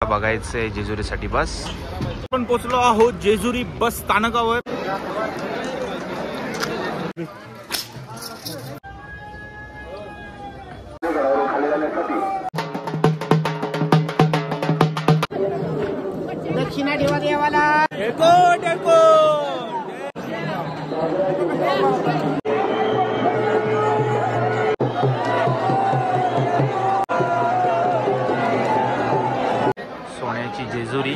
बघायचंय जेजुरीसाठी बस। आपण पोहोचलो आहोत जेजुरी बस स्थानकावर। दक्षिणा देवा देवाला एकोट एकोट। सोन्याची जेजुरी।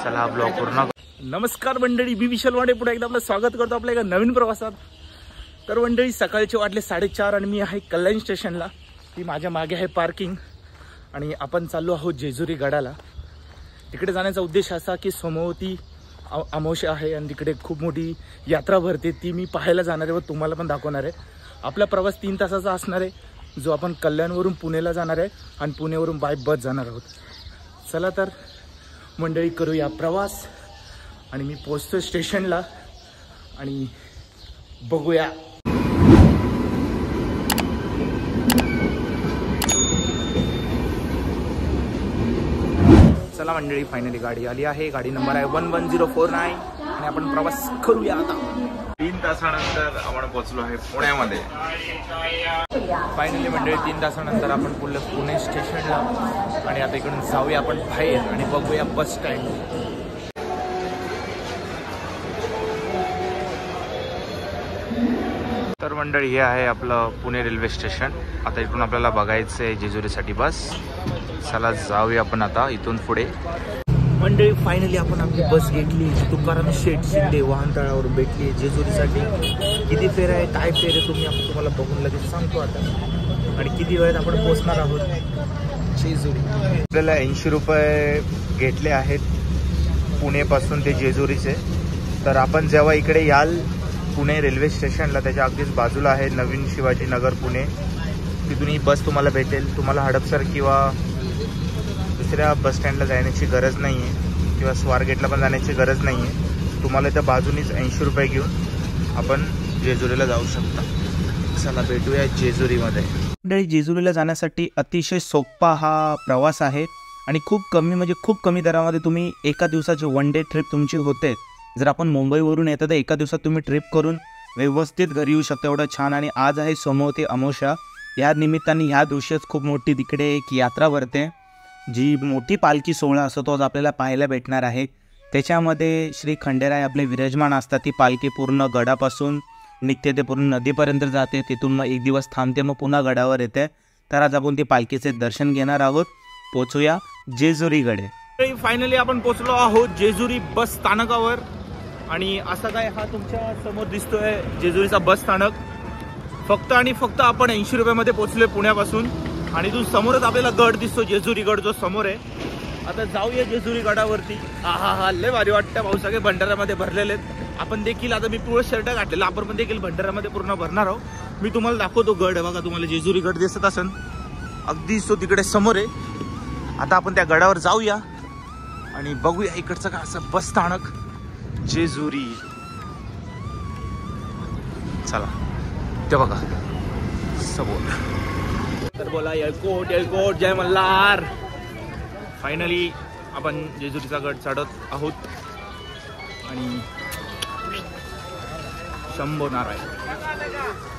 चला ब्लॉग पूर्ण। नमस्कार मंडळी, मी विशाल वाडे पुढे एकदा आपलं स्वागत करतो आपल्या एका नवीन प्रवासात। तर मंडळी सकाळचे वाजले 4:30 आणि मी आहे कल्याण स्टेशनला। ती माझ्या मागे आहे पार्किंग आणि आपण चाललो आहोत जेजुरी गडाला। तिकडे जाण्याचा उद्देश असा की सोमवती अमावस्या आहे आणि तिकडे खूप मोठी यात्रा भरते, ती मी पाहायला जाणार आहे व तुम्हाला पण दाखवणार आहे। आपला प्रवास 3 तासाचा असणार आहे, जो आपण कल्याणवरून पुणेला जाणार आहे आणि पुणेवरून बाय बस जाणार आहोत। चला तर मंडळी करूया प्रवास आणि मी पोहोचतो स्टेशनला आणि बघूया। चला मंडळी, फायनली गाडी आली आहे। गाडी नंबर आहे 11049 आणि आपण प्रवास करूया आता। 3 तासानंतर आपण पोहोचलो आहे पुण्यामध्ये। फायनली मंडळी 3 तासानंतर आपण पुणे स्टेशनला आणि आता इकडून जाऊया आपण बाहेर आणि बघूया बस स्टँड। तर मंडळी हे आहे आपलं पुणे रेल्वे स्टेशन। आता इकडून आपल्याला बघायचंय जेजुरीसाठी बस। चला जाऊया आपण आता इथून पुढे। मंडळी फायनली आपण आपली बस घेतली, तुकाराम शेठ शिंदे वाहनतळावरून भेटली जेजुरीसाठी। किती फेर आहे, काय फेर आहे, तुम्हाला बघून लगेच सांगतो आता। आणि किती वेळेत आपण पोहोचणार आहोत जेजुरी। आपल्याला 80 रुपये घेतले आहेत पुणेपासून ते जेजुरीचे। तर आपण जेव्हा इकडे याल पुणे रेल्वे स्टेशनला, त्याच्या अगदीच बाजूला आहे नवीन शिवाजीनगर पुणे। तिथून ही बस तुम्हाला भेटेल। तुम्हाला हडपसर किंवा दुसऱ्या बस स्टँडला जाण्याची गरज नाही आहे किंवा स्वारगेटला पण जाण्याची गरज नाही आहे। तुम्हाला इथं बाजूनीच 80 रुपये घेऊन आपण जेजुरीला जाऊ शकता। चला भेटूया जेजुरीमध्ये। मंडळी जेजुरीला जाण्यासाठी अतिशय सोपा हा प्रवास आहे आणि खूप कमी दरामध्ये तुम्ही एका दिवसाची 1 डे ट्रिप तुमची होते। जर आपण मुंबईवरून येतं तर एका दिवसात तुम्ही ट्रिप करून व्यवस्थित घरी येऊ शकता, एवढं छान। आणि आज आहे सोमवती अमावस्या, या निमित्ताने ह्या दिवशीच खूप मोठी तिकडे एक यात्रा भरते, जी मोठी पालखी सोहळा असतो तो आज आपल्याला पाहायला भेटणार आहे। त्याच्यामध्ये श्री खंडेराय आपले विराजमान असतात। ती पालखी पूर्ण गडापासून निघते, ते पूर्ण नदीपर्यंत जाते, तिथून मग एक दिवस थांबते, मग पुन्हा गडावर येते। तर आज आपण ती पालखीचे दर्शन घेणार आहोत। पोचूया जेजुरीकडे। फायनली आपण पोहोचलो आहोत जेजुरी बस स्थानकावर आणि असा काय हा तुमच्या समोर दिसतोय जेजुरीचा बस स्थानक। फक्त आणि फक्त आपण 80 रुपयामध्ये पोहोचलोय पुण्यापासून आणि इथून समोरच आपल्याला गड दिसतो, जेजुरी गड जो समोर आहे। आता जाऊया जेजुरी गडावरती। हा लय भारी वाटतं भाऊ, सगळे भंडाऱ्यामध्ये भरलेले आहेत। आपण देखील आता मी पूर्ण शर्ट घातलेला, आपण पण देखील भंडाऱ्यामध्ये पूर्ण भरणार आहोत। मी तुम्हाला दाखवतो गड बघा, तुम्हाला जेजुरी गड दिसत असेल अगदी तो तिकडे समोर आहे। आता आपण त्या गडावर जाऊया आणि बघूया इकडचं का असं बस स्थानक जेजुरी। चला ते बघा समोर। तर बोला एलकोट एलकोट जय मल्हार। फायनली आपण जेजुरीचा गड चढत आहोत आणि शंभो नारायण।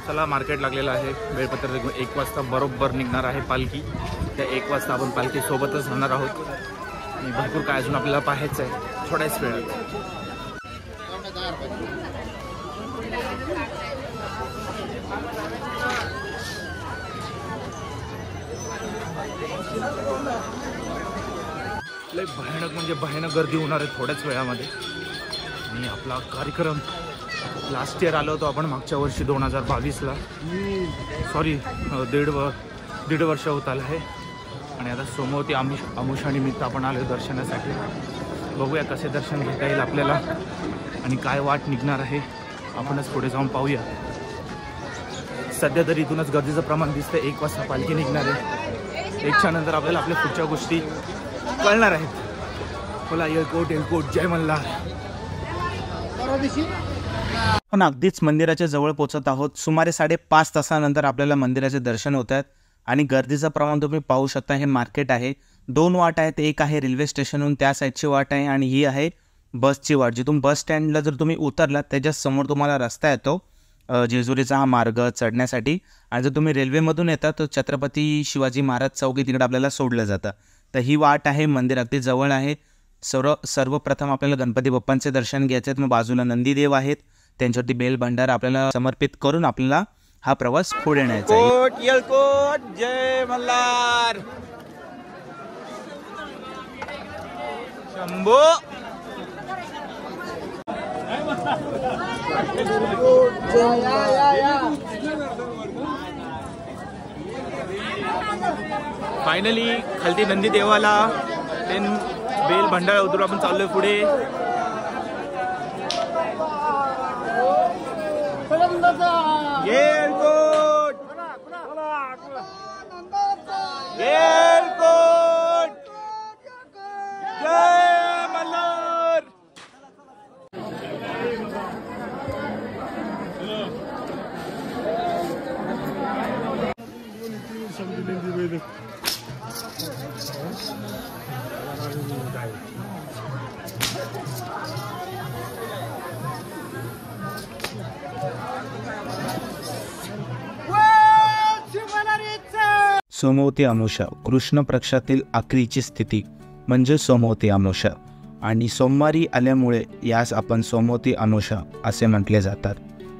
चला मार्केट लागलेलं आहे, वेळपत्र 1 वाजता बरोबर निघणार आहे पालखी। त्या 1 वाजता आपण पालखी सोबतच राहणार आहोत आणि भरपूर काय अजून आपल्याला पाहायचं आहे थोड्याच वेळात। लय भयानक म्हणजे भयानक गर्दी होणार आहे थोड्याच वेळामध्ये। आणि आपला कार्यक्रम लास्ट इयर आलो होतो आपण मागच्या वर्षी 2022ला, सॉरी दीड वर्ष होत आलं आहे। आणि आता सोमवती अमावस्यानिमित्त आपण आलो दर्शनासाठी। बघूया कसे दर्शन घेता येईल आपल्याला आणि काय वाट निघणार आहे, आपणच पुढे जाऊन पाहूया। सध्या तरी इथूनच गर्दीचं प्रमाण दिसतं। 1 वाजता पालखी निघणार आहे, 1च्या नंतर आपल्याला आपल्या पुढच्या गोष्टी कळणार आहेत। बोला एलकोट एलकोट जय मल्हार। पण अगदीच मंदिराच्या जवळ पोहोचत आहोत। सुमारे 5.5 तासानंतर आपल्याला मंदिराचे दर्शन होत आहेत आणि गर्दीचं प्रमाण तुम्ही पाहू शकता। हे मार्केट आहे, 2 वाट आहेत. एक आहे रेल्वे स्टेशनहून त्या साईडची वाट आहे आणि ही आहे बसची वाट. जिथून बस स्टँडला जर तुम्ही उतरलात त्याच्या समोर तुम्हाला रस्ता येतो जेजुरीचा हा मार्ग चढण्यासाठी. आणि जर तुम्ही रेल्वेमधून येता तर छत्रपती शिवाजी महाराज चौकी तिकडे आपल्याला सोडलं जातं. तर ही वाट आहे, मंदिर अगदी जवळ आहे. सर्वप्रथम आपल्याला गणपती बाप्पांचे दर्शन घ्यायचे आहेत. मग बाजूला नंदीदेव आहेत, त्यांच्यावरती बेल भंडारा आपल्याला समर्पित करून आपल्याला हा प्रवास पुढे न्यायचा आहे. कोट येळकोट, जय मल्हार. शंभो. फायनली खालती नंदी देवाला बेल भंडारा उतरून आपण चाललोय पुढे. येळकोट, येळकोट, जय मल्हार. सोमवती अमावस्या, कृष्ण पक्षातील अखेरची स्थिती म्हणजे सोमवती अमावस्या आणि सोमवारी आल्यामुळे यास आपण सोमवती अमावस्या असे म्हटले जातात.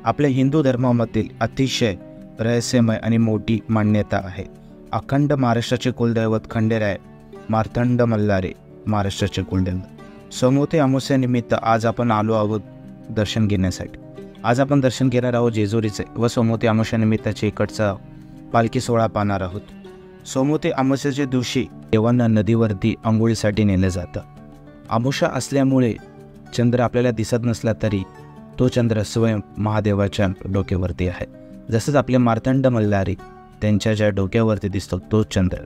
आपल्या हिंदू धर्मामधील अतिशय रहस्यमय आणि मोठी मान्यता आहे. अखंड महाराष्ट्राचे कुलदैवत खंडेराय मार्तंड मल्हारे महाराष्ट्राचे कुलदैवत. सोमवती अमावस्यानिमित्त आज आपण आलो आहोत दर्शन घेण्यासाठी. आज आपण दर्शन घेणार आहोत जेजुरीचे व सोमवती अमावस्यानिमित्ताचे इकडचा पालखी सोहळा पाहणार आहोत. सोमवती अमावस्येच्या दिवशी देवांना नदीवरती आंघोळीसाठी नेलं जातं. अमावस्या असल्यामुळे चंद्र आपल्याला दिसत नसला तरी तो चंद्र स्वयं महादेवाच्या डोक्यावरती आहे. जसंच आपले मार्तंड मल्हारी त्यांच्या ज्या डोक्यावरती दिसतो तो चंद्र.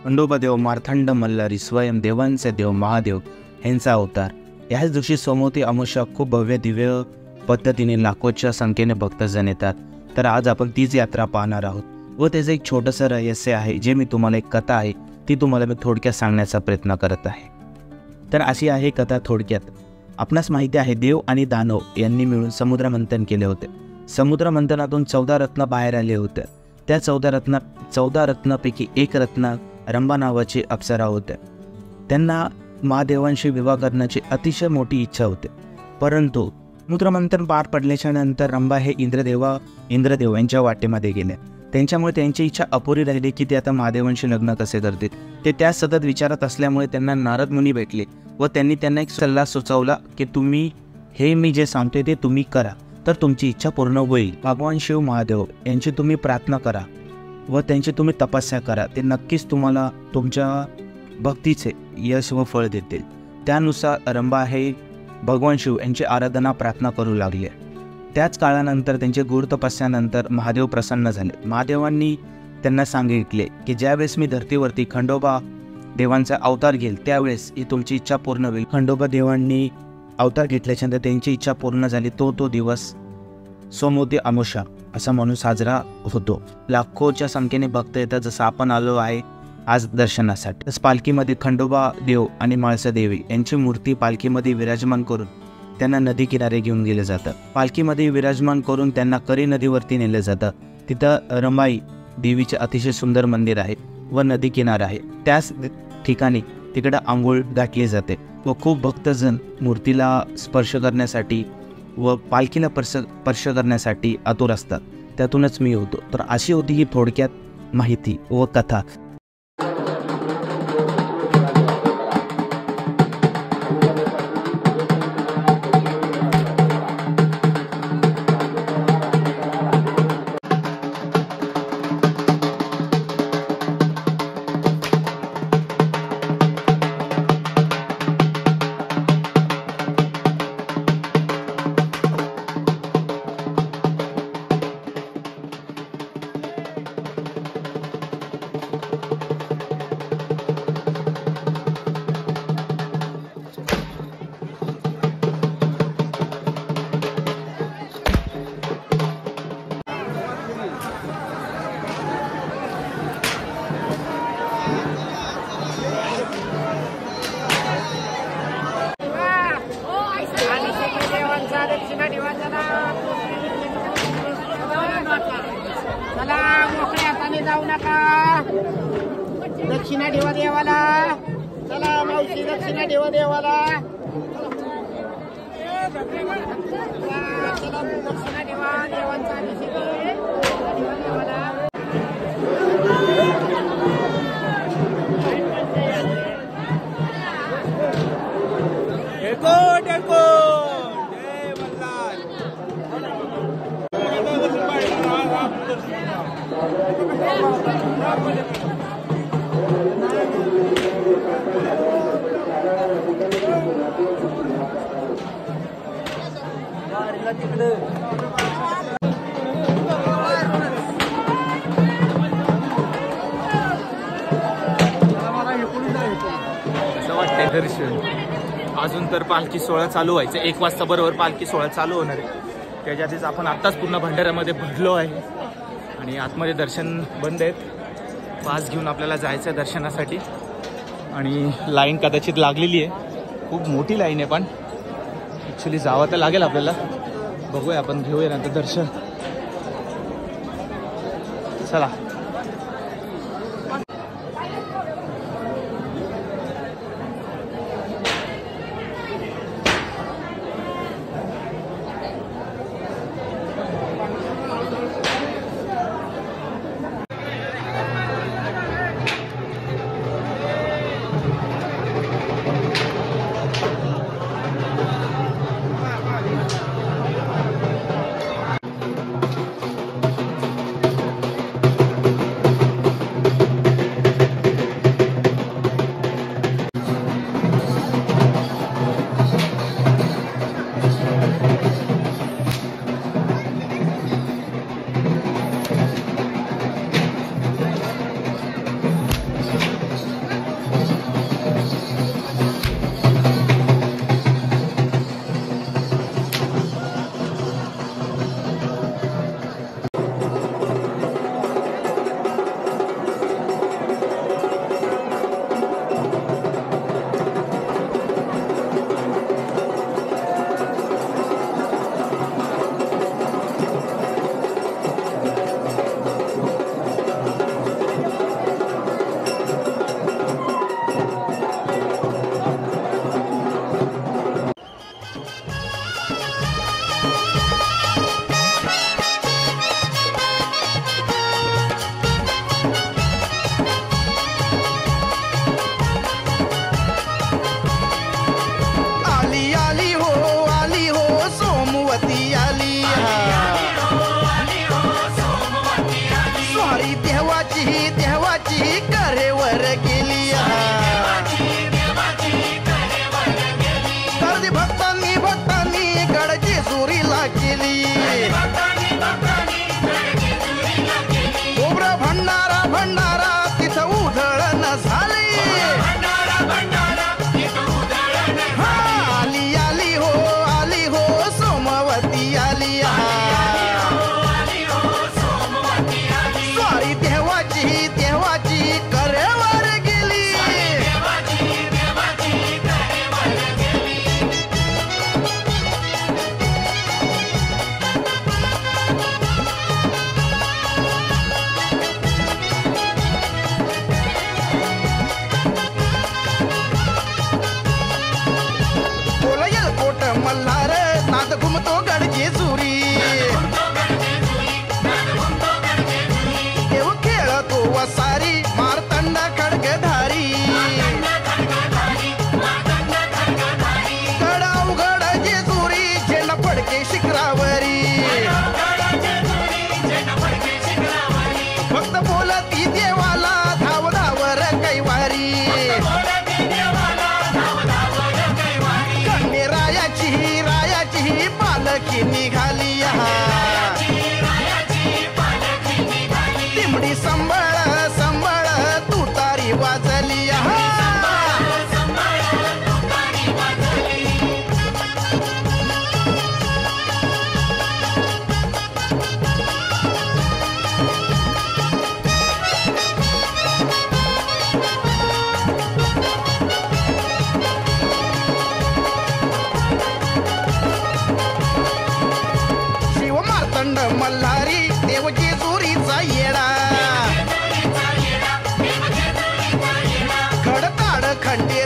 खंडोबा देव मार्तंड मल्हारी स्वयं देवांचे देव महादेव यांचा अवतार. ह्याच दिवशी सोमवती अमावस्या खूप भव्य दिव्य पद्धतीने लाखोच्या संख्येने भक्तजण येतात. तर आज आपण तीच यात्रा पाहणार आहोत व त्याचं एक छोटंसं रहस्य आहे जे मी तुम्हाला, एक कथा आहे ती तुम्हाला मी थोडक्यात सांगण्याचा प्रयत्न करत आहे. तर अशी आहे कथा थोडक्यात. आपणास माहिती आहे देव आणि दानव यांनी मिळून समुद्रमंथन केले होते. समुद्रमंथनातून 14 रत्न बाहेर आले होते. त्या 14 रत्नापैकी एक रत्न रंभा नावाची अप्सरा होते. त्यांना महादेवांशी विवाह करण्याची अतिशय मोठी इच्छा होती. परंतु समुद्रमंथन पार पडल्याच्या नंतर रंभा हे इंद्रदेव यांच्या वाटेमध्ये गेले. त्यांच्यामुळे त्यांची इच्छा अपुरी राहिली की ते आता महादेवांशी लग्न कसे करतील. ते त्या सतत विचारत असल्यामुळे त्यांना नारद मुनी भेटले व त्यांनी त्यांना एक सल्ला सुचवला की तुम्ही हे मी जे सांगतोय ते तुम्ही करा तर तुमची इच्छा पूर्ण होईल. भगवान शिव महादेव यांची तुम्ही प्रार्थना करा व त्यांची तुम्ही तपस्या करा. ते नक्कीच तुम्हाला तुमच्या भक्तीचे यश व फळ देतील. त्यानुसार रंभा हे भगवान शिव यांची आराधना प्रार्थना करू लागले. त्याच काळानंतर त्यांचे गूढ तपस्यानंतर महादेव प्रसन्न झाले. महादेवांनी त्यांना सांगितले की ज्यावेळेस मी धर्तीवरती खंडोबा देवांचा अवतार घेईल त्यावेळेस ही तुमची इच्छा पूर्ण होईल. खंडोबा देवांनी अवतार घेतल्याच्यानंतर त्यांची इच्छा पूर्ण झाली. तो दिवस सोमवती अमावस्या असा म्हणून साजरा होतो. लाखोच्या संख्येने भक्त येतात. जसं आपण आलो आहे आज दर्शनासाठी. तसं पालखीमध्ये खंडोबा देव आणि म्हाळसा देवी यांची मूर्ती पालखीमध्ये विराजमान करून त्यांना नदी किनारे घेऊन गेले जातं. पालखीमध्ये विराजमान करून त्यांना करी नदीवरती नेलं जातं. तिथं रमाई देवीचे अतिशय सुंदर मंदिर आहे व नदी किनारा आहे. त्याच ठिकाणी तिकडं आंघोळ घातली जाते व खूप भक्तजण मूर्तीला स्पर्श करण्यासाठी व पालखीला स्पर्श करण्यासाठी आतुर असतात. त्यातूनच मी होतो. तर अशी होती ही थोडक्यात माहिती व कथा. दक्षिणा ठेवा देवाला. चला मावशी दक्षिणा ठेवा देवाला. चला दक्षिणा ठेवा देवांचा अभिषेक आहे. देवाला असं वाटतंय दर्शन. अजून तर पालखी सोहळा चालू व्हायचा. 1 वाजता बरोबर पालखी सोहळा चालू होणार आहे. त्याच्या आधीच आपण आत्ताच पूर्ण भंडाऱ्यामध्ये भरलो आहे आणि आतमध्ये दर्शन बंद आहेत. पास घेऊन आपल्याला जायचं आहे दर्शनासाठी आणि लाईन कदाचित लागलेली आहे. खूप मोठी लाईन आहे पण ॲक्च्युली जावं तर लागेल आपल्याला. बघूया आपण घेऊया नंतर दर्शन. चला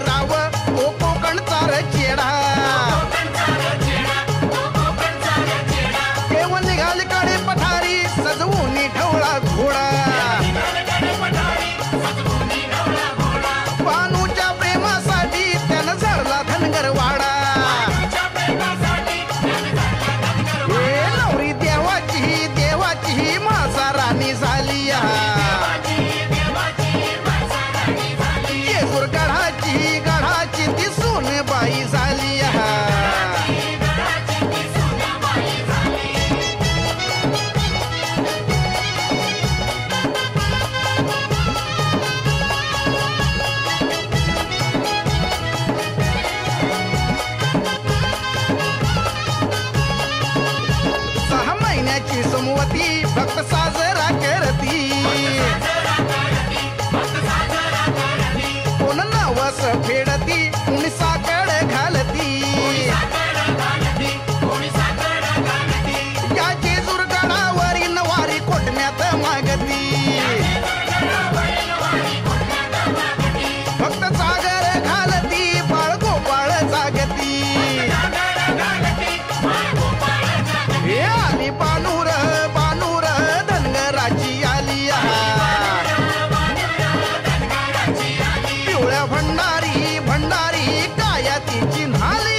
राव तो कोकणचा रे चेडा केव्हा निघाल कडे पठारी सजवून ठेवला घोडा पानूच्या प्रेमासाठी त्यानं झरला धनगर वाडा नवरी देवाची मासा राणी झाली येसूर गढाची ती सोनबाई झाली सोमवती भक्त साजरा करती कोण नावस फेडती कुणी साकड घालती या जेजूर गडावरी नवारी कोटण्यात मागती भक्त सागर घालती बाळ गोपाळ जागती आली पानूर धनगराची आली पिवळ्या भंडारी काया तिची न्हाली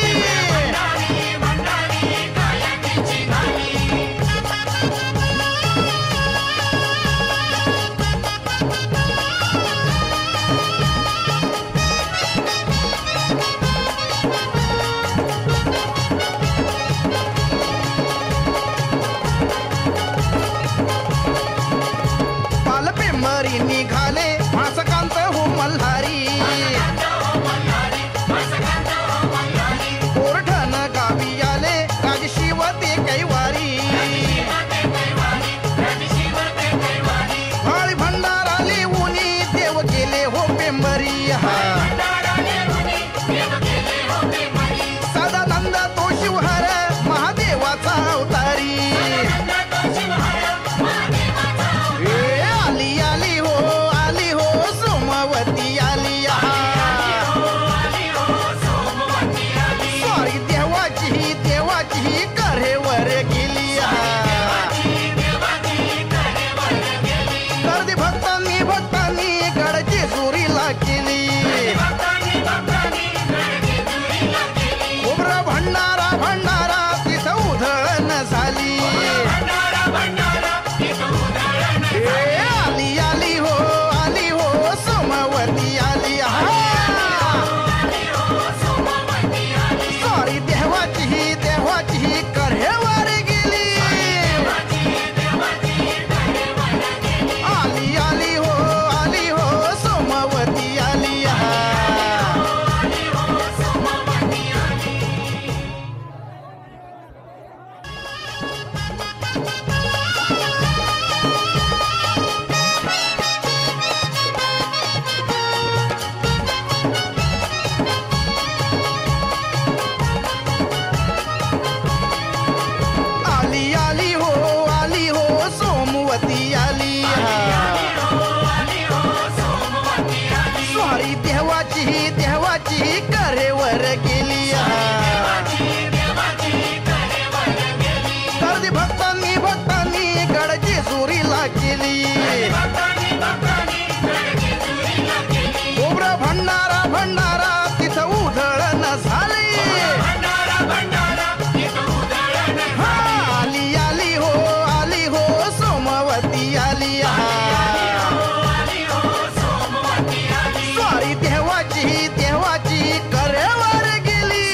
मरी निघाले भासकांत हो मल्हारी कोरठण गावी आले राजशिव ते कैवारी भाळी भंडाराली उनी देव गेले हो पेंबरी सदानंद तो शिवहर महादेवाचा अवतारी आली हो सोमवती आली स्वारी देवाची करेवर गेली गर्दी भक्तांनी गडची चोरीला केली खोबरं भंडारा तिथं उधळण झाली आली हो सोमवती आली सॉरी देवाची करेवर गेली आली हो सोमवती आली सोमवती आली स्वारी देवाची करेवर गेली गर्दी भक्तांनी गडची चोरीला केली खोबरं भंडारा तिथं उधळण झाली आली हो सोमवती आली स्वारी देवाची करेवर गेली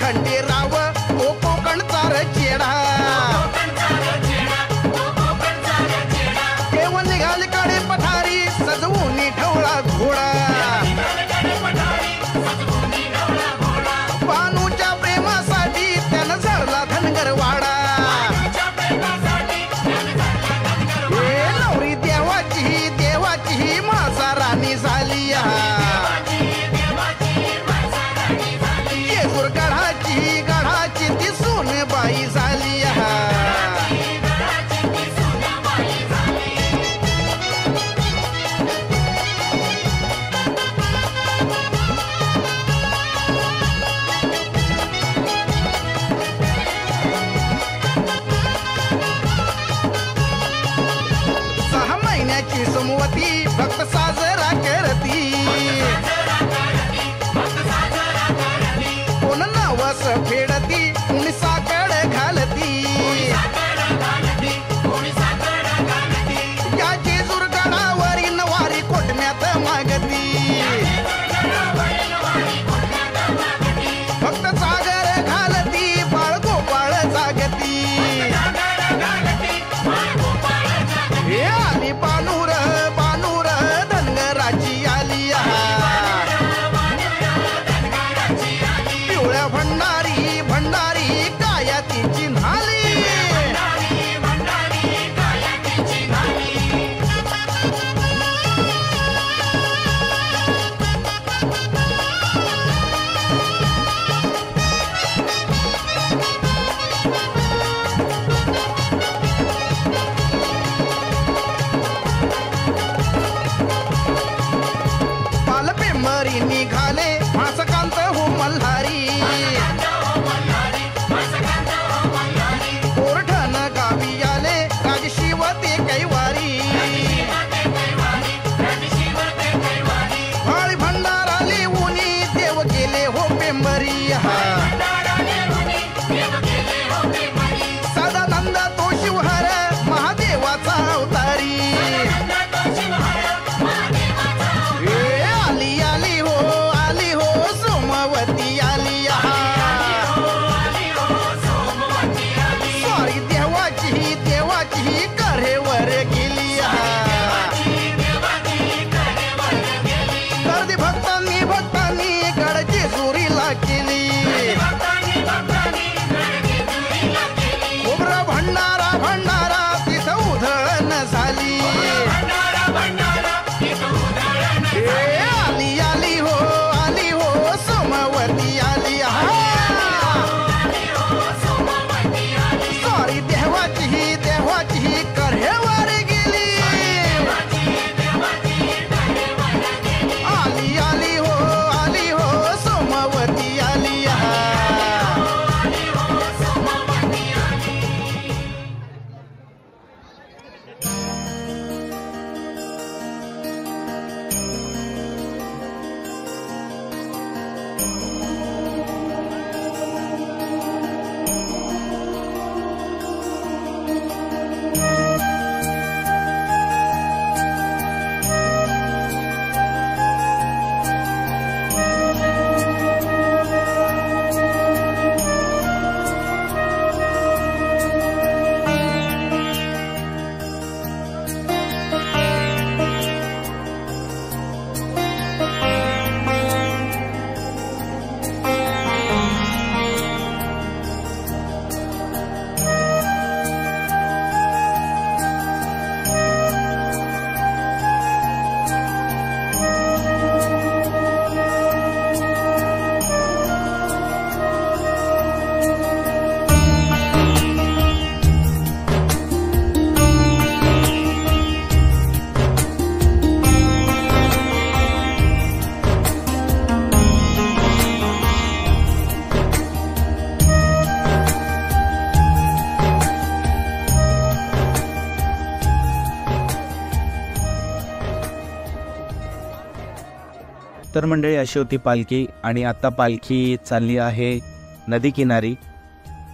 खंडेराव तो कोकणचा रचेडा केव निघाले कडे पठारी सजवून ठेवला घोडा बानूच्या प्रेमासाठी त्यानं झरला धनगर वाडा नवरी देवाची माझा राणी झाली येसूर गडाची ती सोनबाई झाली सोमवती भक्त साजरा करती कोण नवस फेडती कुणी साकड घालती या जेजूर गडावरी नवारी कोटण्यात मागती भक्त सागर घालती बाळगोपाळ जागती आली बानूर धनगराची आली पिवळ्या भंडारी काया तिची न्हाली पालपेंबरी निघाले भासकांत हो मल्हारी कोरठण गावी आले राजशिवते कैवारी भाळी भंडाराले उनी देव गेले हो पेंबरी सदानंद तो शिवहर महादेवाचा अवतारी आली हो सोमवती आली स्वारी देवाची करेवर गेली गर्दी भक्तांनी गड जेजुरीला केली खोबरा भंडारा तिथं उधळण झाली आली हो सोमवती आली सॉरी देवाची करेवर गेली आली हो सोमवती आली तर मंडळी अशी होती पालखी आणि आता पालखी चालली आहे नदी किनारी.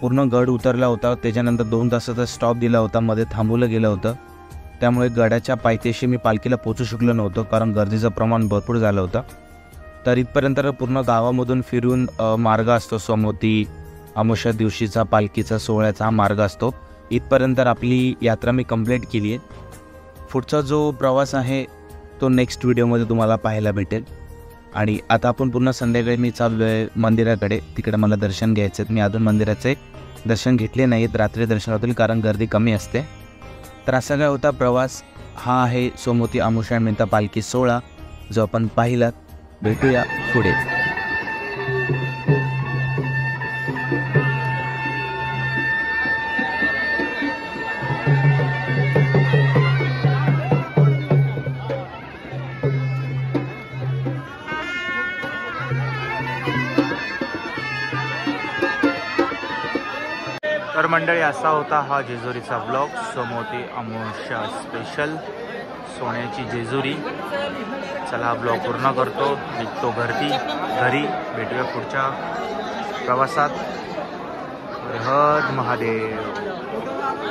पूर्ण गड उतरला होता, त्याच्यानंतर 2 तासाचा स्टॉप दिला होता, मध्ये थांबवलं गेलं होतं. त्यामुळे गडाच्या पायथ्याशी मी पालखीला पोहोचू शकलो नव्हतो कारण गर्दीचं प्रमाण भरपूर झालं होतं. तर इथपर्यंत पूर्ण गावामधून फिरून मार्ग असतो. सोमवती अमावस्या दिवशीचा पालखीचा सोहळ्याचा हा मार्ग असतो. इथपर्यंत आपली यात्रा मी कंप्लीट केली आहे. पुढचा जो प्रवास आहे तो नेक्स्ट व्हिडिओमध्ये तुम्हाला पाहायला भेटेल. आणि आता आपण पुन्हा संध्याकाळी मी चाललो आहे मंदिराकडे. तिकडे मला दर्शन घ्यायचं आहे. मी अजून मंदिराचे दर्शन घेतले नाहीत. रात्री दर्शन होतील कारण गर्दी कमी असते. तर असा काय होता प्रवास. हा आहे सोमवती अमावस्या पालखी सोहळा जो आपण पाहिलात. भेटूया पुढे. तर मंडळी असा होता हा जेजुरीचा ब्लॉग. सोमवती अमावस्या स्पेशल सोन्याची जेजुरी. चला हा ब्लॉग पूर्ण करतो. निघतो घरी. भेटूया पुढच्या प्रवासात. हर हर महादेव.